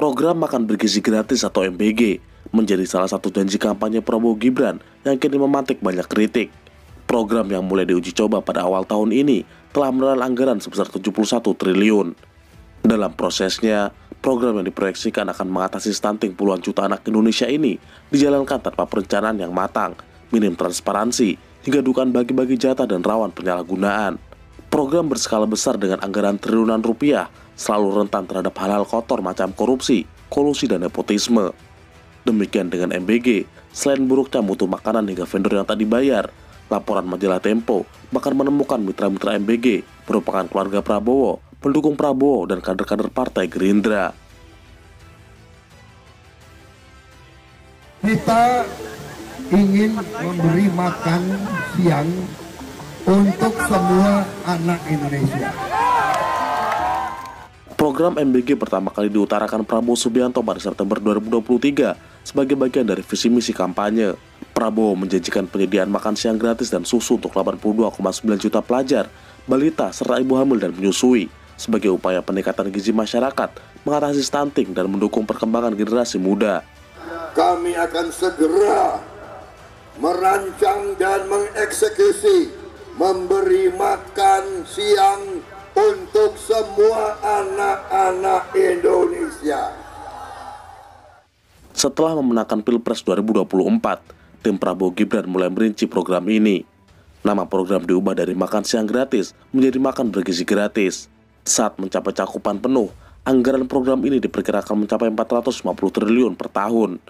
Program makan bergizi gratis atau MBG menjadi salah satu janji kampanye Prabowo Gibran yang kini memantik banyak kritik. Program yang mulai diuji coba pada awal tahun ini telah menelan anggaran sebesar 71 triliun. Dalam prosesnya, program yang diproyeksikan akan mengatasi stunting puluhan juta anak Indonesia ini dijalankan tanpa perencanaan yang matang, minim transparansi, hingga dugaan bagi-bagi jatah dan rawan penyalahgunaan. Program berskala besar dengan anggaran triliunan rupiah selalu rentan terhadap hal-hal kotor macam korupsi, kolusi, dan nepotisme. Demikian dengan MBG, selain buruknya mutu makanan hingga vendor yang tak dibayar, laporan majalah Tempo bahkan menemukan mitra-mitra MBG merupakan keluarga Prabowo, pendukung Prabowo, dan kader-kader Partai Gerindra. Kita ingin memberi makan siang untuk semua anak Indonesia. Program MBG pertama kali diutarakan Prabowo Subianto pada September 2023 sebagai bagian dari visi misi kampanye. Prabowo menjanjikan penyediaan makan siang gratis dan susu untuk 82,9 juta pelajar, balita, serta ibu hamil dan menyusui sebagai upaya peningkatan gizi masyarakat, mengatasi stunting, dan mendukung perkembangan generasi muda. Kami akan segera merancang dan mengeksekusi memberi makan siang untuk semua anak-anak Indonesia. Setelah memenangkan Pilpres 2024, tim Prabowo Gibran mulai merinci program ini. Nama program diubah dari makan siang gratis menjadi makan bergizi gratis. Saat mencapai cakupan penuh, anggaran program ini diperkirakan mencapai 450 triliun per tahun.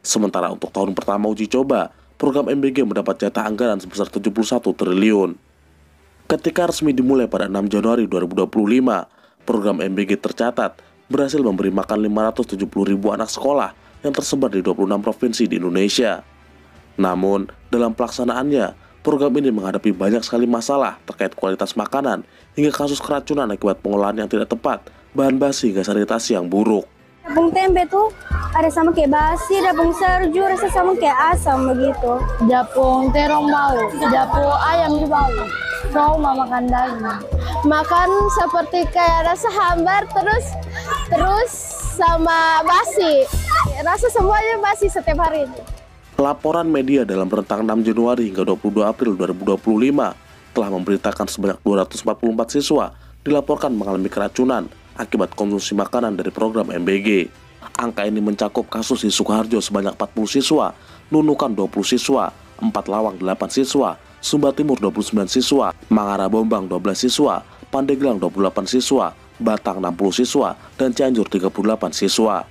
Sementara untuk tahun pertama uji coba, program MBG mendapat jatah anggaran sebesar 71 triliun. Ketika resmi dimulai pada 6 Januari 2025, program MBG tercatat berhasil memberi makan 570 ribu anak sekolah yang tersebar di 26 provinsi di Indonesia. Namun, dalam pelaksanaannya, program ini menghadapi banyak sekali masalah terkait kualitas makanan hingga kasus keracunan akibat pengolahan yang tidak tepat, bahan basi hingga sanitasi yang buruk. Tepung tempe tuh ada sama kayak basi, tepung serju rasa sama kayak asam begitu. Tepung terong bau, tepung ayam juga bau. Trauma makan daging. Makan seperti kayak rasa hambar terus sama basi. Rasa semuanya basi setiap hari. Laporan media dalam rentang 6 Januari hingga 22 April 2025 telah memberitakan sebanyak 244 siswa dilaporkan mengalami keracunan akibat konsumsi makanan dari program MBG. Angka ini mencakup kasus di Sukoharjo sebanyak 40 siswa, Nunukan 20 siswa, 4 Lawang 8 siswa, Sumba Timur 29 siswa, Mangara Bombang 12 siswa, Pandeglang 28 siswa, Batang 60 siswa, dan Cianjur 38 siswa.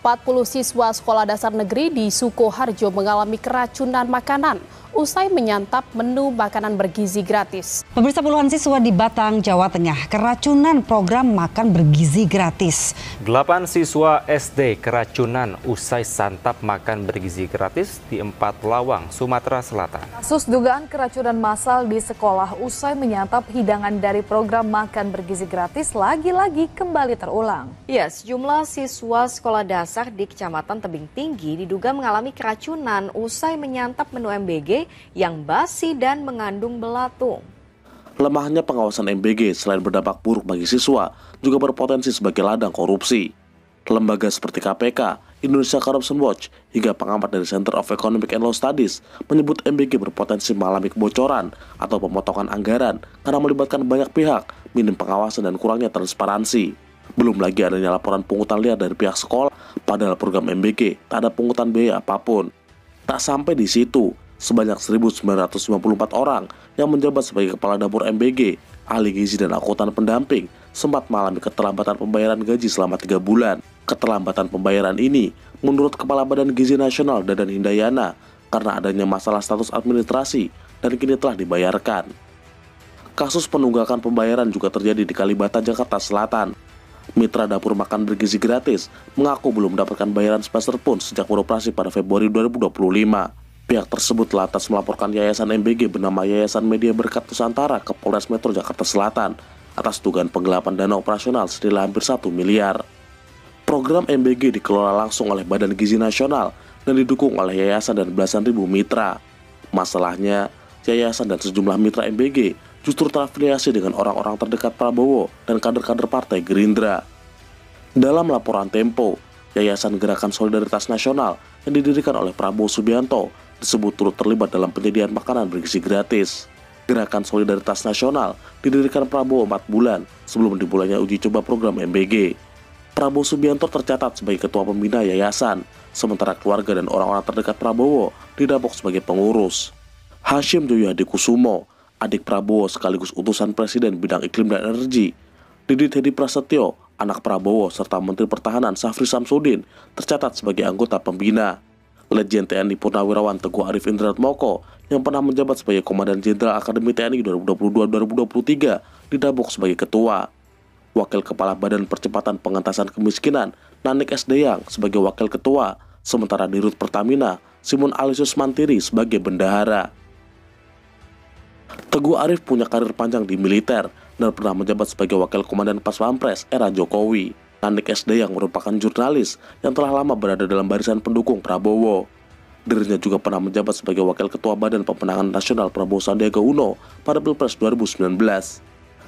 40 siswa sekolah dasar negeri di Sukoharjo mengalami keracunan makanan usai menyantap menu makanan bergizi gratis. Pemirsa, puluhan siswa di Batang, Jawa Tengah keracunan program makan bergizi gratis. 8 siswa SD keracunan usai santap makan bergizi gratis di 4 Lawang, Sumatera Selatan. Kasus dugaan keracunan massal di sekolah usai menyantap hidangan dari program makan bergizi gratis lagi-lagi kembali terulang. Ya, sejumlah siswa sekolah dasar di Kecamatan Tebing Tinggi diduga mengalami keracunan usai menyantap menu MBG yang basi dan mengandung belatung. Lemahnya pengawasan MBG selain berdampak buruk bagi siswa, juga berpotensi sebagai ladang korupsi. Lembaga seperti KPK, Indonesia Corruption Watch, hingga pengamat dari Center of Economic and Law Studies menyebut MBG berpotensi mengalami kebocoran atau pemotongan anggaran karena melibatkan banyak pihak, minim pengawasan, dan kurangnya transparansi. Belum lagi adanya laporan pungutan liar dari pihak sekolah, padahal program MBG tak ada pungutan biaya apapun. Tak sampai di situ, sebanyak 1.994 orang yang menjabat sebagai kepala dapur MBG, ahli gizi, dan akuntan pendamping sempat mengalami keterlambatan pembayaran gaji selama 3 bulan. Keterlambatan pembayaran ini menurut Kepala Badan Gizi Nasional Dadan Hindayana karena adanya masalah status administrasi dan kini telah dibayarkan. Kasus penunggakan pembayaran juga terjadi di Kalibata, Jakarta Selatan. Mitra dapur makan bergizi gratis mengaku belum mendapatkan bayaran sepeser pun sejak beroperasi pada Februari 2025. Pihak tersebut lantas melaporkan Yayasan MBG bernama Yayasan Media Berkat Nusantara ke Polres Metro Jakarta Selatan atas dugaan penggelapan dana operasional senilai hampir 1 miliar. Program MBG dikelola langsung oleh Badan Gizi Nasional dan didukung oleh yayasan dan belasan ribu mitra. Masalahnya, yayasan dan sejumlah mitra MBG justru terafiliasi dengan orang-orang terdekat Prabowo dan kader-kader Partai Gerindra. Dalam laporan Tempo, Yayasan Gerakan Solidaritas Nasional yang didirikan oleh Prabowo Subianto disebut turut terlibat dalam penyediaan makanan bergizi gratis. Gerakan Solidaritas Nasional didirikan Prabowo 4 bulan sebelum dimulainya uji coba program MBG. Prabowo Subianto tercatat sebagai ketua pembina yayasan, sementara keluarga dan orang-orang terdekat Prabowo didapuk sebagai pengurus. Hashim Joyo Hadikusumo, adik Prabowo sekaligus utusan Presiden bidang iklim dan energi, Didit Hedi Prasetyo, anak Prabowo, serta Menteri Pertahanan Syafri Samsudin tercatat sebagai anggota pembina. Legend TNI Purnawirawan Teguh Arif Indratmoko yang pernah menjabat sebagai Komandan Jenderal Akademi TNI 2022-2023 didapuk sebagai ketua. Wakil Kepala Badan Percepatan Pengentasan Kemiskinan Nanik S. Deyang sebagai wakil ketua, sementara di Rut Pertamina Simon Alisius Mantiri sebagai bendahara. Teguh Arif punya karir panjang di militer dan pernah menjabat sebagai wakil komandan Pas Pampres era Jokowi. Nanik S. Deyang merupakan jurnalis yang telah lama berada dalam barisan pendukung Prabowo. Dirinya juga pernah menjabat sebagai wakil ketua Badan Pemenangan Nasional Prabowo Sandiaga Uno pada Pilpres 2019.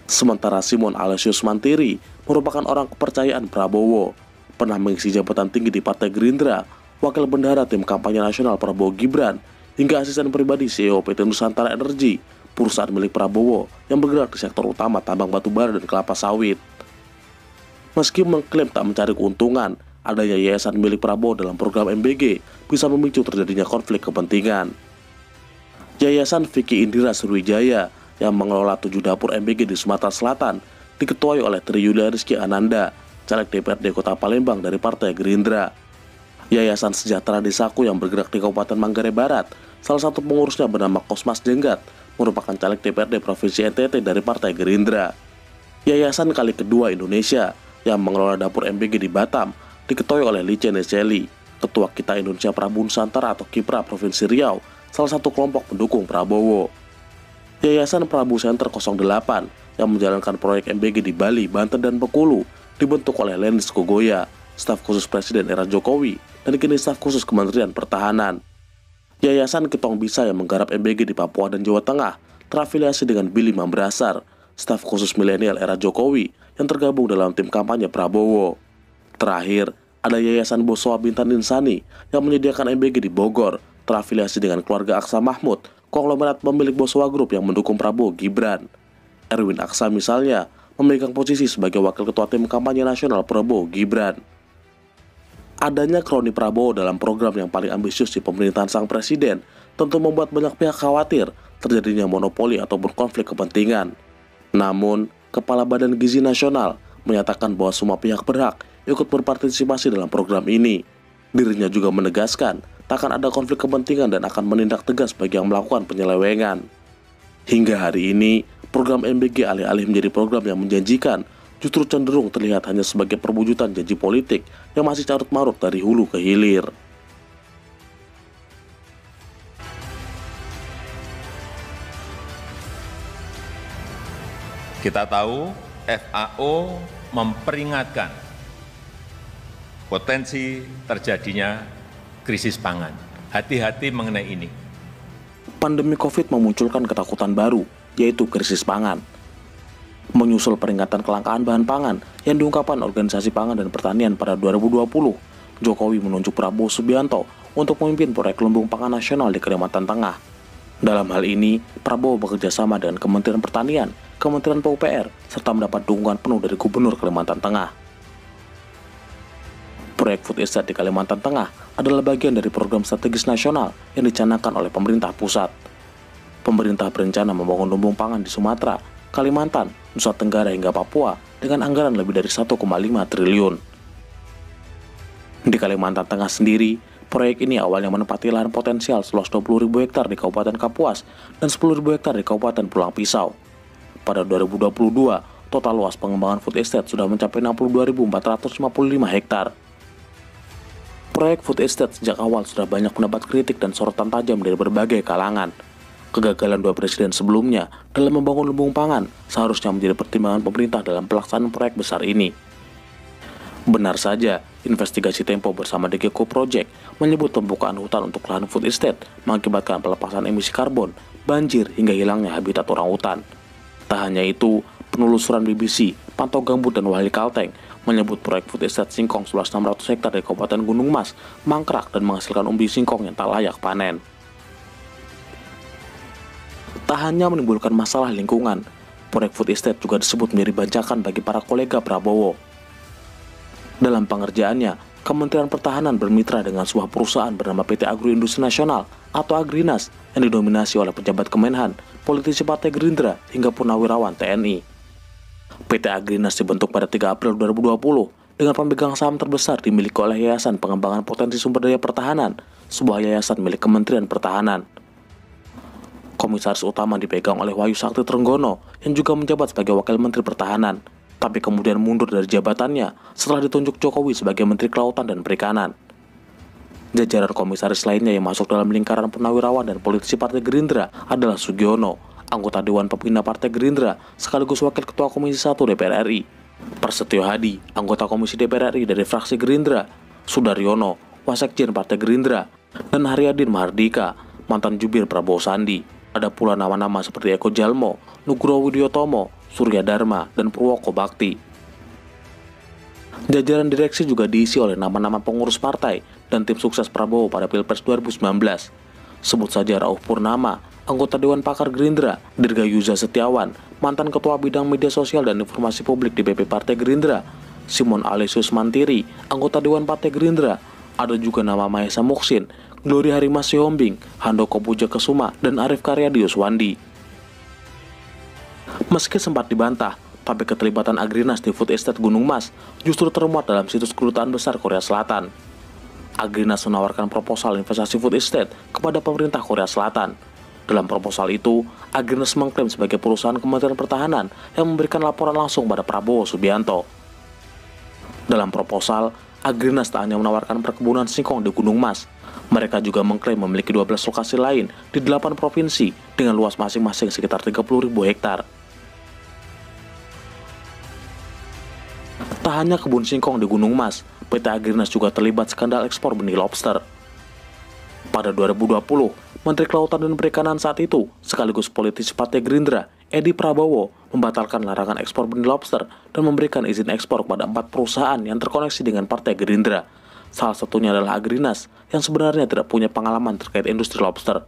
Sementara Simon Alisius Mantiri merupakan orang kepercayaan Prabowo, pernah mengisi jabatan tinggi di Partai Gerindra, wakil bendahara tim kampanye nasional Prabowo Gibran, hingga asisten pribadi CEO PT Nusantara Energi, perusahaan milik Prabowo yang bergerak di sektor utama tambang batubara dan kelapa sawit. Meski mengklaim tak mencari keuntungan, adanya yayasan milik Prabowo dalam program MBG bisa memicu terjadinya konflik kepentingan. Yayasan Vicky Indira Sriwijaya yang mengelola 7 dapur MBG di Sumatera Selatan diketuai oleh Tri Yulia Rizky Ananda, caleg DPRD Kota Palembang dari Partai Gerindra. Yayasan Sejahtera Desaku yang bergerak di Kabupaten Manggarai Barat, salah satu pengurusnya bernama Kosmas Jenggat, merupakan caleg DPRD Provinsi NTT dari Partai Gerindra. Yayasan Kali Kedua Indonesia yang mengelola dapur MBG di Batam diketuai oleh Lice Neseli, Ketua Kita Indonesia Prabu Nusantara atau KIPRA Provinsi Riau, salah satu kelompok pendukung Prabowo. Yayasan Prabu Center 08 yang menjalankan proyek MBG di Bali, Banten, dan Bengkulu dibentuk oleh Lenis Kogoya, staf khusus Presiden era Jokowi, dan kini staf khusus Kementerian Pertahanan. Yayasan Kitong Bisa yang menggarap MBG di Papua dan Jawa Tengah terafiliasi dengan Billy Mambrasar, staf khusus milenial era Jokowi yang tergabung dalam tim kampanye Prabowo. Terakhir, ada Yayasan Bosowa Bintan Insani yang menyediakan MBG di Bogor, terafiliasi dengan keluarga Aksa Mahmud, konglomerat pemilik Bosowa Group yang mendukung Prabowo Gibran. Erwin Aksa misalnya memegang posisi sebagai wakil ketua tim kampanye nasional Prabowo Gibran. Adanya kroni Prabowo dalam program yang paling ambisius di pemerintahan sang presiden tentu membuat banyak pihak khawatir terjadinya monopoli ataupun konflik kepentingan. Namun, Kepala Badan Gizi Nasional menyatakan bahwa semua pihak berhak ikut berpartisipasi dalam program ini. Dirinya juga menegaskan takkan ada konflik kepentingan dan akan menindak tegas bagi yang melakukan penyelewengan. Hingga hari ini, program MBG alih-alih menjadi program yang menjanjikan, justru cenderung terlihat hanya sebagai perwujudan janji politik yang masih carut-marut dari hulu ke hilir. Kita tahu FAO memperingatkan potensi terjadinya krisis pangan. Hati-hati mengenai ini. Pandemi COVID memunculkan ketakutan baru, yaitu krisis pangan. Menyusul peringatan kelangkaan bahan pangan yang diungkapkan Organisasi Pangan dan Pertanian pada 2020, Jokowi menunjuk Prabowo Subianto untuk memimpin proyek lumbung pangan nasional di Kalimantan Tengah. Dalam hal ini, Prabowo bekerja sama dengan Kementerian Pertanian, Kementerian PUPR, serta mendapat dukungan penuh dari Gubernur Kalimantan Tengah. Proyek Food Estate di Kalimantan Tengah adalah bagian dari program strategis nasional yang dicanangkan oleh pemerintah pusat. Pemerintah berencana membangun lumbung pangan di Sumatera, Kalimantan, Nusa Tenggara hingga Papua dengan anggaran lebih dari 1,5 triliun. Di Kalimantan Tengah sendiri, proyek ini awalnya menempati lahan potensial seluas 20.000 hektar di Kabupaten Kapuas dan 10.000 hektar di Kabupaten Pulang Pisau. Pada 2022, total luas pengembangan food estate sudah mencapai 62.455 hektar. Proyek food estate sejak awal sudah banyak mendapat kritik dan sorotan tajam dari berbagai kalangan. Kegagalan dua presiden sebelumnya dalam membangun lumbung pangan seharusnya menjadi pertimbangan pemerintah dalam pelaksanaan proyek besar ini. Benar saja, investigasi Tempo bersama DGCO Project menyebut pembukaan hutan untuk lahan food estate mengakibatkan pelepasan emisi karbon, banjir, hingga hilangnya habitat orangutan. Tak hanya itu, penelusuran BBC, Pantau Gambut, dan Wali Kalteng menyebut proyek food estate singkong seluas 600 hektar di Kabupaten Gunung Mas mangkrak dan menghasilkan umbi singkong yang tak layak panen. Tak hanya menimbulkan masalah lingkungan, proyek food estate juga disebut menjadi bancakan bagi para kolega Prabowo. Dalam pengerjaannya, Kementerian Pertahanan bermitra dengan sebuah perusahaan bernama PT Agroindustri Nasional atau Agrinas yang didominasi oleh pejabat Kemenhan, politisi Partai Gerindra hingga purnawirawan TNI. PT Agrinas dibentuk pada 3 April 2020 dengan pemegang saham terbesar dimiliki oleh Yayasan Pengembangan Potensi Sumber Daya Pertahanan, sebuah yayasan milik Kementerian Pertahanan. Komisaris utama dipegang oleh Wahyu Sakti Trenggono yang juga menjabat sebagai Wakil Menteri Pertahanan, tapi kemudian mundur dari jabatannya setelah ditunjuk Jokowi sebagai Menteri Kelautan dan Perikanan. Jajaran komisaris lainnya yang masuk dalam lingkaran purnawirawan dan politisi Partai Gerindra adalah Sugiono, anggota Dewan Pembina Partai Gerindra sekaligus Wakil Ketua Komisi 1 DPR RI, Prasetyo Hadi, anggota Komisi DPR RI dari fraksi Gerindra, Sudaryono, Wasekjen Partai Gerindra, dan Haryadin Mahardika, mantan jubir Prabowo Sandi. Ada pula nama-nama seperti Eko Jalmo, Nugroho Widiyotomo, Surya Dharma, dan Purwoko Bakti. Jajaran direksi juga diisi oleh nama-nama pengurus partai dan tim sukses Prabowo pada Pilpres 2019. Sebut saja Rauf Purnama, anggota Dewan Pakar Gerindra, Dirgayuza Setiawan, mantan Ketua Bidang Media Sosial dan Informasi Publik di PP Partai Gerindra, Simon Alesius Mantiri, anggota Dewan Partai Gerindra. Ada juga nama Mahesa Muksin, Gloria Harima Sihombing, Handoko Pujakesuma, dan Arif Karyadi Yuswandi. Meski sempat dibantah, tapi keterlibatan Agrinas di food estate Gunung Mas justru termuat dalam situs Kedutaan Besar Korea Selatan. Agrinas menawarkan proposal investasi food estate kepada pemerintah Korea Selatan. Dalam proposal itu, Agrinas mengklaim sebagai perusahaan Kementerian Pertahanan yang memberikan laporan langsung pada Prabowo Subianto. Dalam proposal, Agrinas tak hanya menawarkan perkebunan singkong di Gunung Mas, mereka juga mengklaim memiliki 12 lokasi lain di 8 provinsi dengan luas masing-masing sekitar 30.000 hektar. Tak hanya kebun singkong di Gunung Mas, PT Agrinas juga terlibat skandal ekspor benih lobster. Pada 2020, Menteri Kelautan dan Perikanan saat itu, sekaligus politisi Partai Gerindra, Edi Prabowo, membatalkan larangan ekspor benih lobster dan memberikan izin ekspor kepada 4 perusahaan yang terkoneksi dengan Partai Gerindra. Salah satunya adalah Agrinas, yang sebenarnya tidak punya pengalaman terkait industri lobster.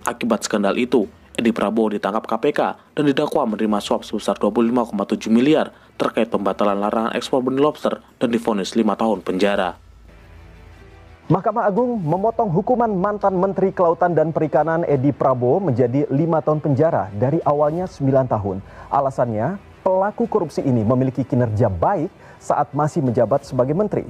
Akibat skandal itu, Edi Prabowo ditangkap KPK dan didakwa menerima suap sebesar 25,7 miliar terkait pembatalan larangan ekspor benih lobster dan divonis 5 tahun penjara. Mahkamah Agung memotong hukuman mantan Menteri Kelautan dan Perikanan Edi Prabowo menjadi 5 tahun penjara dari awalnya 9 tahun. Alasannya, pelaku korupsi ini memiliki kinerja baik saat masih menjabat sebagai menteri.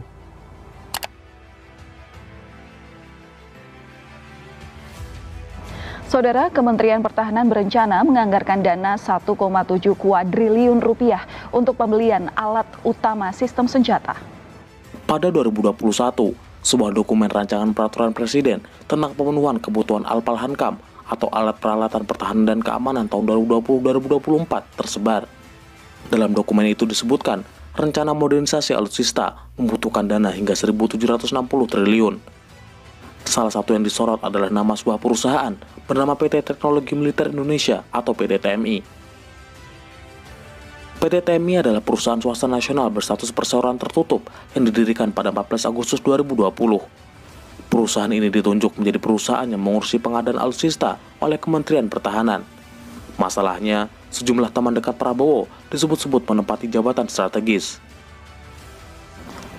Saudara, Kementerian Pertahanan berencana menganggarkan dana 1,7 kuadriliun rupiah untuk pembelian alat utama sistem senjata. Pada 2021, sebuah dokumen rancangan peraturan Presiden tentang pemenuhan kebutuhan Alpalhankam atau Alat Peralatan Pertahanan dan Keamanan tahun 2020-2024 tersebar. Dalam dokumen itu disebutkan, rencana modernisasi alutsista membutuhkan dana hingga 1.760 triliun. Salah satu yang disorot adalah nama sebuah perusahaan bernama PT Teknologi Militer Indonesia atau PT TMI. PT TMI adalah perusahaan swasta nasional berstatus perseroan tertutup yang didirikan pada 14 Agustus 2020. Perusahaan ini ditunjuk menjadi perusahaan yang mengurusi pengadaan alutsista oleh Kementerian Pertahanan. Masalahnya, sejumlah teman dekat Prabowo disebut-sebut menempati jabatan strategis.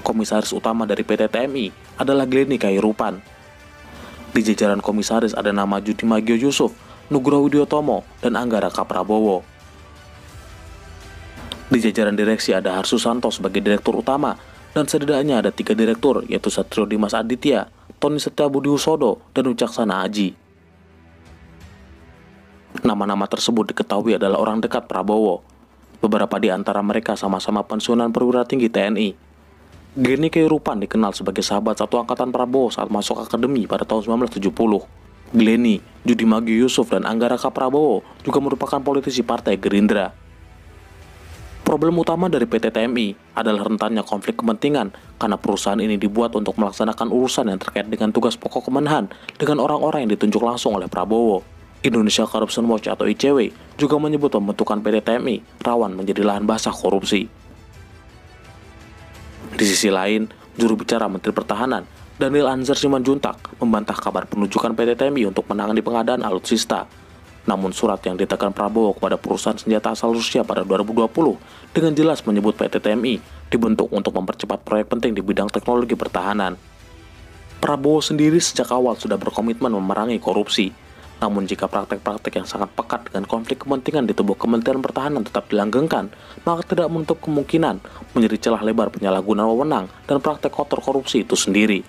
Komisaris utama dari PT TMI adalah Glenny Kairupan. Di jajaran komisaris ada nama Judi Magio Yusuf, Nugroho Widiyotomo, dan Anggara K. Prabowo. Di jajaran direksi ada Har Susanto sebagai direktur utama, dan setidaknya ada 3 direktur, yaitu Satrio Dimas Aditya, Tony Setiabudi Husodo, dan Wicaksana Aji. Nama-nama tersebut diketahui adalah orang dekat Prabowo. Beberapa di antara mereka sama-sama pensiunan perwira tinggi TNI. Glenny Kairupan dikenal sebagai sahabat satu angkatan Prabowo saat masuk akademi pada tahun 1970. Glenny, Judi Magio Yusuf, dan Anggara K. Prabowo juga merupakan politisi Partai Gerindra. Problem utama dari PT TMI adalah rentannya konflik kepentingan karena perusahaan ini dibuat untuk melaksanakan urusan yang terkait dengan tugas pokok Kemenhan dengan orang-orang yang ditunjuk langsung oleh Prabowo. Indonesia Corruption Watch atau ICW juga menyebut pembentukan PT TMI rawan menjadi lahan basah korupsi. Di sisi lain, juru bicara Menteri Pertahanan, Daniel Anzar Simanjuntak, membantah kabar penunjukan PT TMI untuk menangani pengadaan alutsista. Namun surat yang ditekan Prabowo kepada perusahaan senjata asal Rusia pada 2020 dengan jelas menyebut PT TMI dibentuk untuk mempercepat proyek penting di bidang teknologi pertahanan. Prabowo sendiri sejak awal sudah berkomitmen memerangi korupsi. Namun jika praktek-praktek yang sangat pekat dengan konflik kepentingan di tubuh Kementerian Pertahanan tetap dilanggengkan, maka tidak menutup kemungkinan menjadi celah lebar penyalahgunaan wewenang dan praktek kotor korupsi itu sendiri.